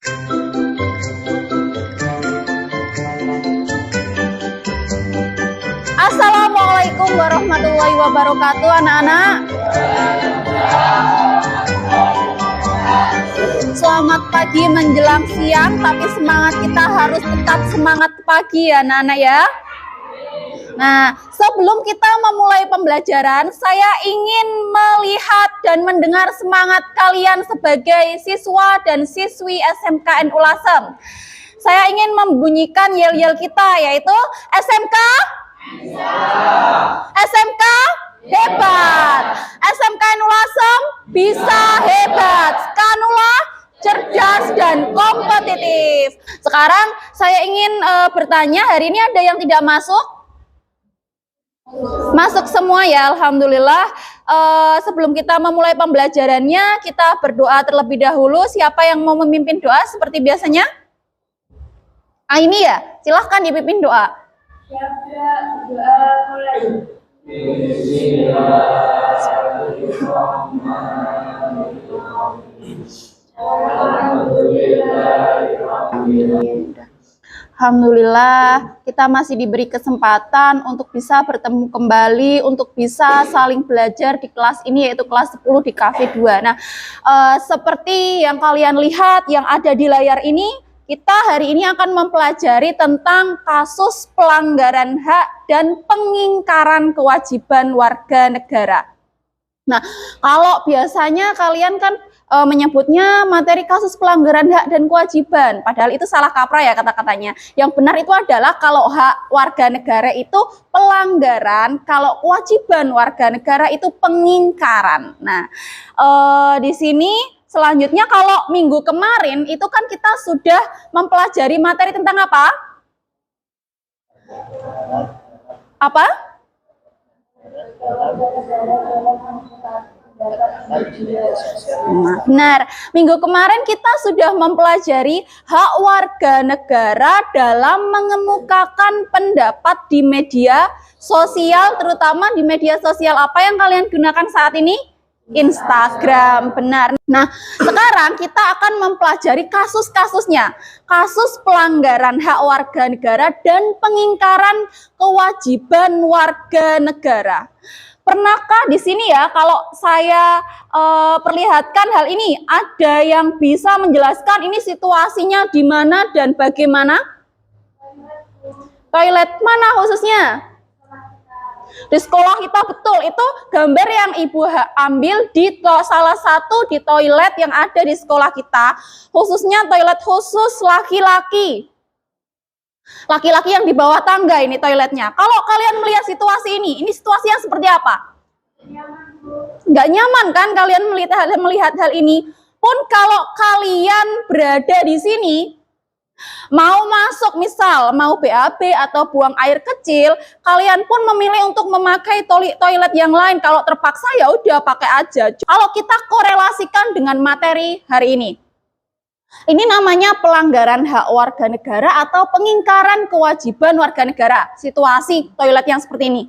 Assalamualaikum warahmatullahi wabarakatuh, anak-anak. Selamat pagi menjelang siang, tapi semangat kita harus tetap semangat pagi ya anak-anak ya. Nah, sebelum kita memulai pembelajaran, saya ingin melihat dan mendengar semangat kalian sebagai siswa dan siswi SMK NU Lasem. Saya ingin membunyikan yel-yel kita, yaitu SMK bisa. SMK hebat. SMK NU Lasem bisa hebat. Skanula cerdas dan kompetitif. Sekarang saya ingin bertanya, hari ini ada yang tidak masuk? Masuk semua ya, alhamdulillah. Sebelum kita memulai pembelajarannya, kita berdoa terlebih dahulu. Siapa yang mau memimpin doa seperti biasanya? Ini ya, silahkan dipimpin doa. Alhamdulillah, kita masih diberi kesempatan untuk bisa bertemu kembali, untuk bisa saling belajar di kelas ini, yaitu kelas 10 di Cafe 2. Nah, seperti yang kalian lihat yang ada di layar ini, kita hari ini akan mempelajari tentang kasus pelanggaran hak dan pengingkaran kewajiban warga negara. Nah, kalau biasanya kalian kan menyebutnya materi kasus pelanggaran hak dan kewajiban, padahal itu salah kaprah ya kata-katanya. Yang benar itu adalah kalau hak warga negara itu pelanggaran, kalau kewajiban warga negara itu pengingkaran. Nah, di sini selanjutnya kalau minggu kemarin itu kan kita sudah mempelajari materi tentang apa? Apa? Nah, benar. Minggu kemarin kita sudah mempelajari hak warga negara dalam mengemukakan pendapat di media sosial, terutama di media sosial apa yang kalian gunakan saat ini? Instagram, benar. Nah, sekarang kita akan mempelajari kasus-kasusnya. Kasus pelanggaran hak warga negara dan pengingkaran kewajiban warga negara. Pernahkah di sini ya, kalau saya perlihatkan hal ini, ada yang bisa menjelaskan ini situasinya di mana dan bagaimana? Toilet mana khususnya? Di sekolah kita, betul, itu gambar yang ibu ambil di salah satu di toilet yang ada di sekolah kita, khususnya toilet khusus laki-laki. Laki-laki yang di bawah tangga ini toiletnya. Kalau kalian melihat situasi ini situasi yang seperti apa? Nggak nyaman kan kalian melihat hal ini? Pun kalau kalian berada di sini, mau masuk misal, mau BAB atau buang air kecil, kalian pun memilih untuk memakai toilet yang lain. Kalau terpaksa ya udah pakai aja. Kalau kita korelasikan dengan materi hari ini, ini namanya pelanggaran hak warga negara atau pengingkaran kewajiban warga negara. Situasi toilet yang seperti ini.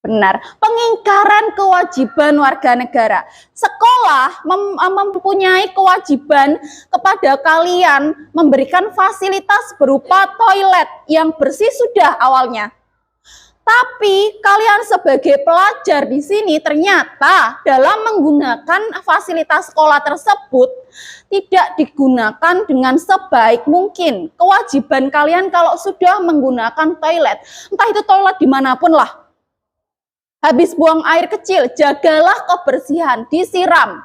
Benar, pengingkaran kewajiban warga negara. Sekolah mempunyai kewajiban kepada kalian memberikan fasilitas berupa toilet yang bersih sudah awalnya. Tapi kalian sebagai pelajar di sini ternyata dalam menggunakan fasilitas sekolah tersebut tidak digunakan dengan sebaik mungkin. Kewajiban kalian kalau sudah menggunakan toilet, entah itu toilet dimanapun lah, habis buang air kecil, jagalah kebersihan, disiram.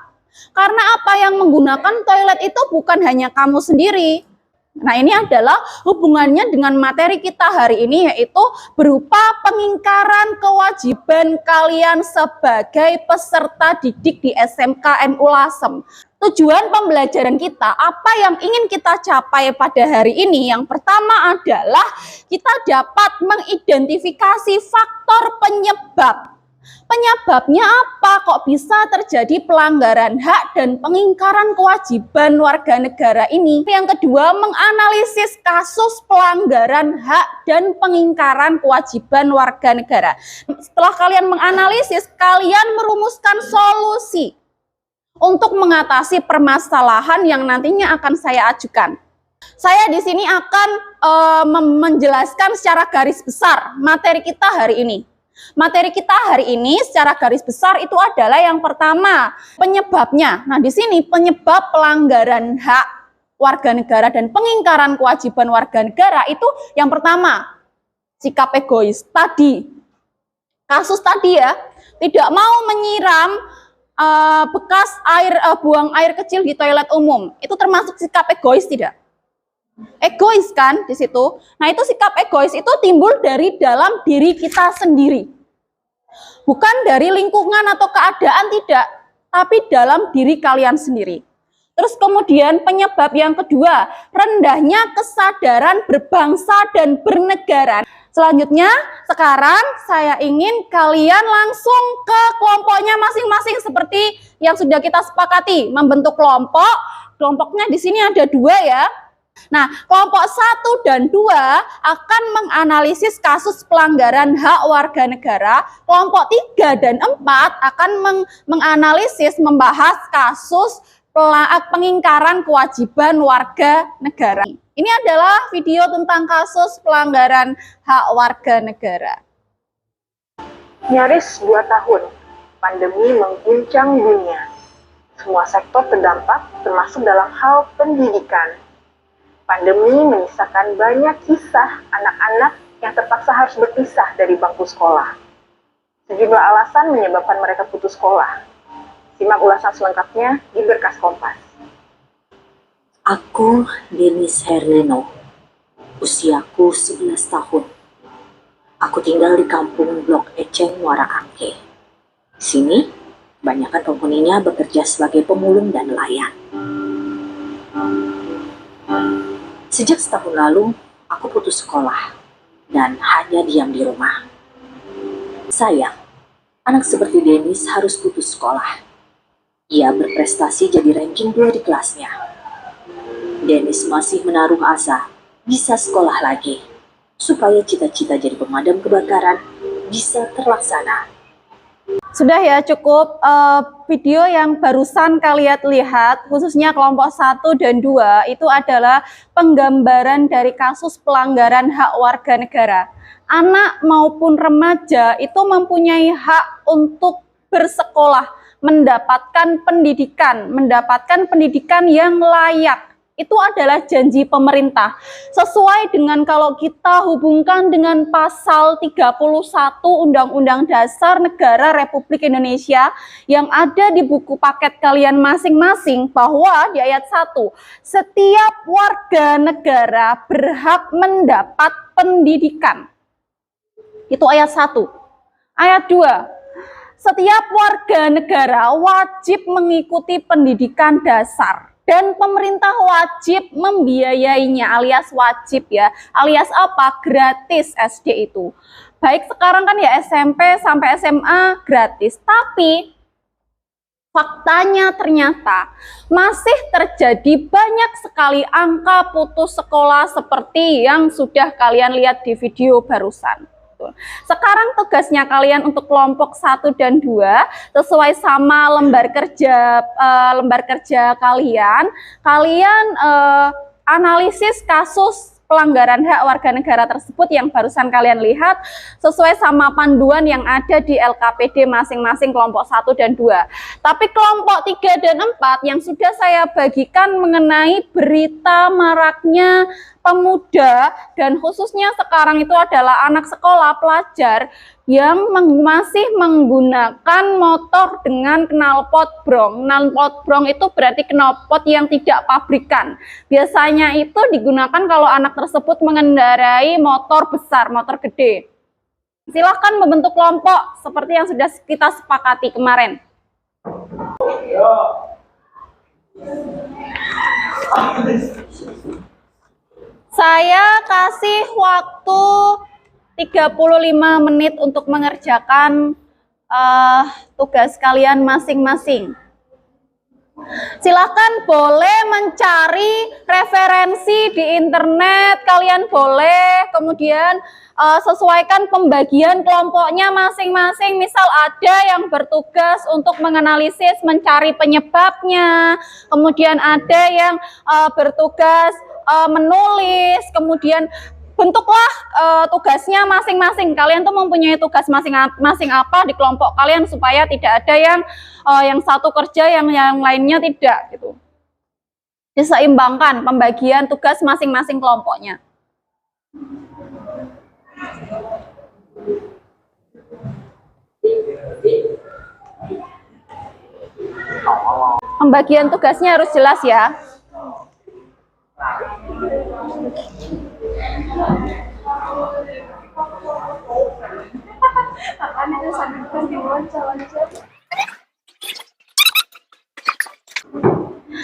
Karena apa, yang menggunakan toilet itu bukan hanya kamu sendiri. Nah, ini adalah hubungannya dengan materi kita hari ini, yaitu berupa pengingkaran kewajiban kalian sebagai peserta didik di SMK NU Lasem. Tujuan pembelajaran kita, apa yang ingin kita capai pada hari ini? Yang pertama adalah kita dapat mengidentifikasi faktor penyebab. Penyebabnya apa kok bisa terjadi pelanggaran hak dan pengingkaran kewajiban warga negara ini? Yang kedua, menganalisis kasus pelanggaran hak dan pengingkaran kewajiban warga negara. Setelah kalian menganalisis, kalian merumuskan solusi. untuk mengatasi permasalahan yang nantinya akan saya ajukan. Saya di sini akan menjelaskan secara garis besar materi kita hari ini. Materi kita hari ini secara garis besar itu adalah yang pertama, penyebabnya. Nah, di sini penyebab pelanggaran hak warga negara dan pengingkaran kewajiban warga negara itu yang pertama, sikap egois. Tadi, kasus tadi ya, tidak mau menyiram bekas buang air kecil di toilet umum. Itu termasuk sikap egois tidak? Egois kan di situ. Nah, itu sikap egois itu timbul dari dalam diri kita sendiri. Bukan dari lingkungan atau keadaan tidak, tapi dalam diri kalian sendiri. Terus kemudian penyebab yang kedua, rendahnya kesadaran berbangsa dan bernegara. Selanjutnya, sekarang saya ingin kalian langsung ke kelompoknya masing-masing seperti yang sudah kita sepakati, membentuk kelompok. Kelompoknya di sini ada 2 ya. Nah, kelompok 1 dan 2 akan menganalisis kasus pelanggaran hak warga negara. Kelompok 3 dan 4 akan menganalisis, membahas kasus pengingkaran kewajiban warga negara. Ini adalah video tentang kasus pelanggaran hak warga negara. Nyaris 2 tahun, pandemi mengguncang dunia. Semua sektor terdampak, termasuk dalam hal pendidikan. Pandemi menyisakan banyak kisah anak-anak yang terpaksa harus berpisah dari bangku sekolah. Sejumlah alasan menyebabkan mereka putus sekolah. Simak ulasan selengkapnya di Berkas Kompas. Aku Denis Herlino, usiaku 11 tahun. Aku tinggal di kampung Blok Eceng, Muara Angke. Sini, kebanyakan penghuninya bekerja sebagai pemulung dan nelayan. Sejak setahun lalu, aku putus sekolah dan hanya diam di rumah. Sayang, anak seperti Denis harus putus sekolah. Ia berprestasi jadi ranking 2 di kelasnya. Denis masih menaruh asa bisa sekolah lagi, supaya cita-cita jadi pemadam kebakaran bisa terlaksana. Sudah ya, cukup video yang barusan kalian lihat, khususnya kelompok 1 dan 2, itu adalah penggambaran dari kasus pelanggaran hak warga negara. Anak maupun remaja itu mempunyai hak untuk bersekolah, mendapatkan pendidikan yang layak. Itu adalah janji pemerintah. Sesuai dengan kalau kita hubungkan dengan pasal 31 Undang-Undang Dasar Negara Republik Indonesia yang ada di buku paket kalian masing-masing, bahwa di ayat 1, setiap warga negara berhak mendapat pendidikan. Itu ayat 1. Ayat 2, setiap warga negara wajib mengikuti pendidikan dasar. Dan pemerintah wajib membiayainya, alias wajib ya, alias apa? Gratis SD itu. Baik sekarang kan ya SMP sampai SMA gratis, tapi faktanya ternyata masih terjadi banyak sekali angka putus sekolah seperti yang sudah kalian lihat di video barusan. Sekarang tugasnya kalian untuk kelompok 1 dan 2 sesuai sama lembar kerja kalian analisis kasus pelanggaran hak warga negara tersebut yang barusan kalian lihat sesuai sama panduan yang ada di LKPD masing-masing kelompok 1 dan 2. Tapi kelompok 3 dan 4 yang sudah saya bagikan mengenai berita maraknya pemuda dan khususnya sekarang itu adalah anak sekolah pelajar yang masih menggunakan motor dengan knalpot brong. Knalpot brong itu berarti knalpot yang tidak pabrikan. Biasanya itu digunakan kalau anak tersebut mengendarai motor besar, motor gede. Silahkan membentuk kelompok seperti yang sudah kita sepakati kemarin. Saya kasih waktu 35 menit untuk mengerjakan tugas kalian masing-masing. Silakan boleh mencari referensi referensi di internet kalian boleh, kemudian sesuaikan pembagian kelompoknya masing-masing. Misal ada yang bertugas untuk menganalisis, mencari penyebabnya, kemudian ada yang bertugas menulis, kemudian bentuklah tugasnya masing-masing. Kalian tuh mempunyai tugas masing-masing apa di kelompok kalian supaya tidak ada yang satu kerja yang lainnya tidak gitu. Diseimbangkan pembagian tugas masing-masing kelompoknya. Pembagian tugasnya harus jelas ya.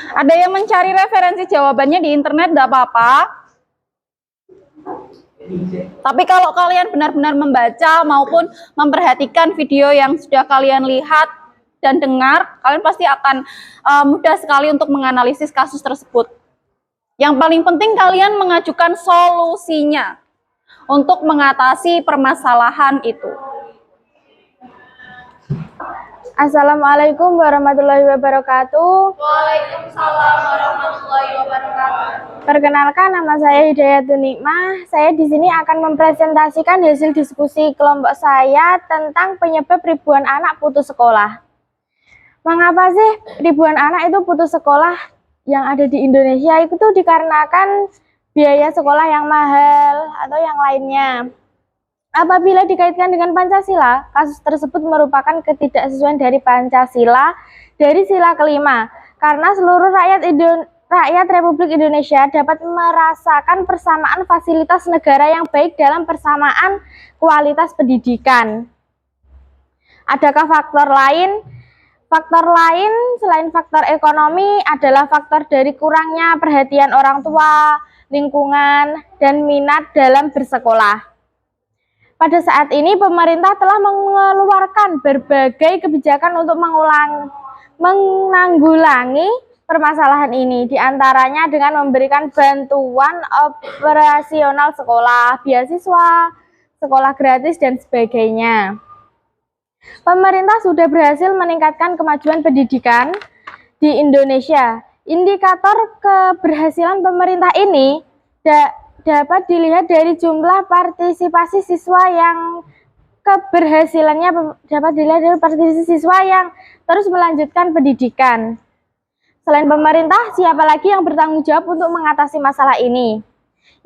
Ada yang mencari referensi jawabannya di internet, tidak apa-apa. Tapi kalau kalian benar-benar membaca maupun memperhatikan video yang sudah kalian lihat dan dengar, kalian pasti akan mudah sekali untuk menganalisis kasus tersebut. Yang paling penting kalian mengajukan solusinya untuk mengatasi permasalahan itu. Assalamualaikum warahmatullahi wabarakatuh. Waalaikumsalam warahmatullahi wabarakatuh. Perkenalkan, nama saya Hidayatun Nikmah. Saya di sini akan mempresentasikan hasil diskusi kelompok saya tentang penyebab ribuan anak putus sekolah. Mengapa sih ribuan anak itu putus sekolah yang ada di Indonesia? Itu tuh dikarenakan biaya sekolah yang mahal atau yang lainnya. Apabila dikaitkan dengan Pancasila, kasus tersebut merupakan ketidaksesuaian dari Pancasila dari sila kelima, karena seluruh rakyat Republik Indonesia dapat merasakan persamaan fasilitas negara yang baik dalam persamaan kualitas pendidikan. Adakah faktor lain? Faktor lain selain faktor ekonomi adalah faktor dari kurangnya perhatian orang tua, lingkungan, dan minat dalam bersekolah. Pada saat ini pemerintah telah mengeluarkan berbagai kebijakan untuk menanggulangi permasalahan ini, diantaranya dengan memberikan bantuan operasional sekolah, beasiswa, sekolah gratis, dan sebagainya. Pemerintah sudah berhasil meningkatkan kemajuan pendidikan di Indonesia. Indikator keberhasilan pemerintah ini dapat dilihat dari jumlah partisipasi siswa yang terus melanjutkan pendidikan. Selain pemerintah, siapa lagi yang bertanggung jawab untuk mengatasi masalah ini?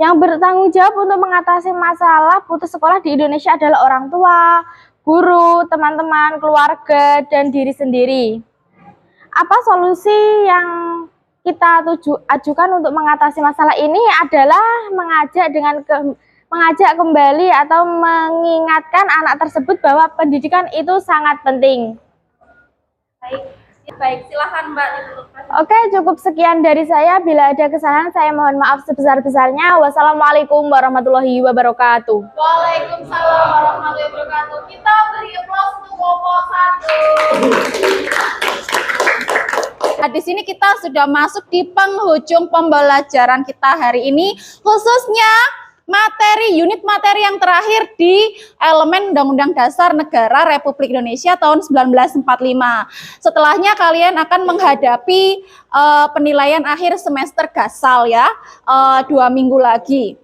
Yang bertanggung jawab untuk mengatasi masalah putus sekolah di Indonesia adalah orang tua, guru, teman-teman, keluarga, dan diri sendiri. Apa solusi yang kita ajukan untuk mengatasi masalah ini adalah mengajak kembali atau mengingatkan anak tersebut bahwa pendidikan itu sangat penting. Baik, silahkan Mbak. Oke, cukup sekian dari saya. Bila ada kesalahan, saya mohon maaf sebesar-besarnya. Wassalamualaikum warahmatullahi wabarakatuh. Waalaikumsalam warahmatullahi wabarakatuh. Kita beri aplaus untuk kelompok 1. Nah, di sini kita sudah masuk di penghujung pembelajaran kita hari ini, khususnya unit materi yang terakhir di elemen Undang-Undang Dasar Negara Republik Indonesia tahun 1945. Setelahnya kalian akan menghadapi penilaian akhir semester Gasal ya, 2 minggu lagi.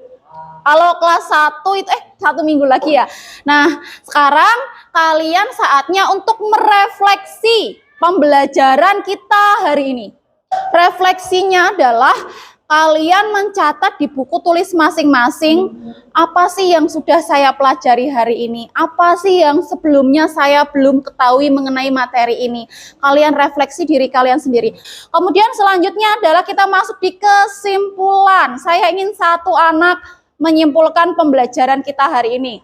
Kalau kelas 1 itu 1 minggu lagi ya. Nah, sekarang kalian saatnya untuk merefleksi pembelajaran kita hari ini. Refleksinya adalah kalian mencatat di buku tulis masing-masing, apa sih yang sudah saya pelajari hari ini, apa sih yang sebelumnya saya belum ketahui mengenai materi ini. Kalian refleksi diri kalian sendiri. Kemudian selanjutnya adalah kita masuk di kesimpulan. Saya ingin satu anak menyimpulkan pembelajaran kita hari ini.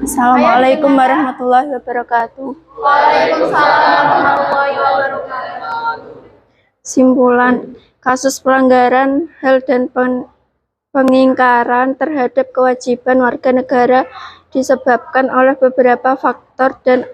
Assalamualaikum warahmatullahi wabarakatuh. Waalaikumsalam warahmatullahi wabarakatuh. Simpulan, kasus pelanggaran HAM dan pengingkaran terhadap kewajiban warga negara disebabkan oleh beberapa faktor dan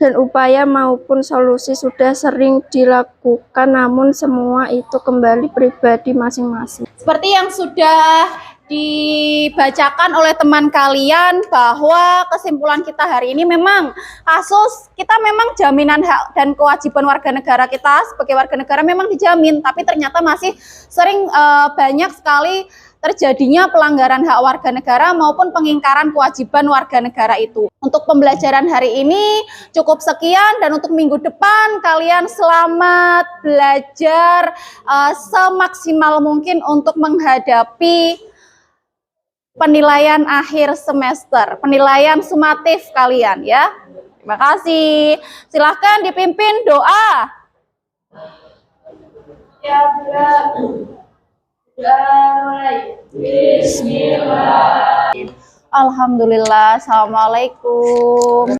dan upaya maupun solusi sudah sering dilakukan, namun semua itu kembali pribadi masing-masing. Seperti yang sudah dibacakan oleh teman kalian, bahwa kesimpulan kita hari ini memang kasus kita memang jaminan hak dan kewajiban warga negara kita sebagai warga negara memang dijamin, tapi ternyata masih sering banyak sekali terjadinya pelanggaran hak warga negara maupun pengingkaran kewajiban warga negara itu. Untuk pembelajaran hari ini cukup sekian, dan untuk minggu depan kalian selamat belajar semaksimal mungkin untuk menghadapi penilaian akhir semester, penilaian sumatif kalian ya. Terima kasih. Silahkan dipimpin doa. Ya, Bismillah. Alhamdulillah. Assalamualaikum.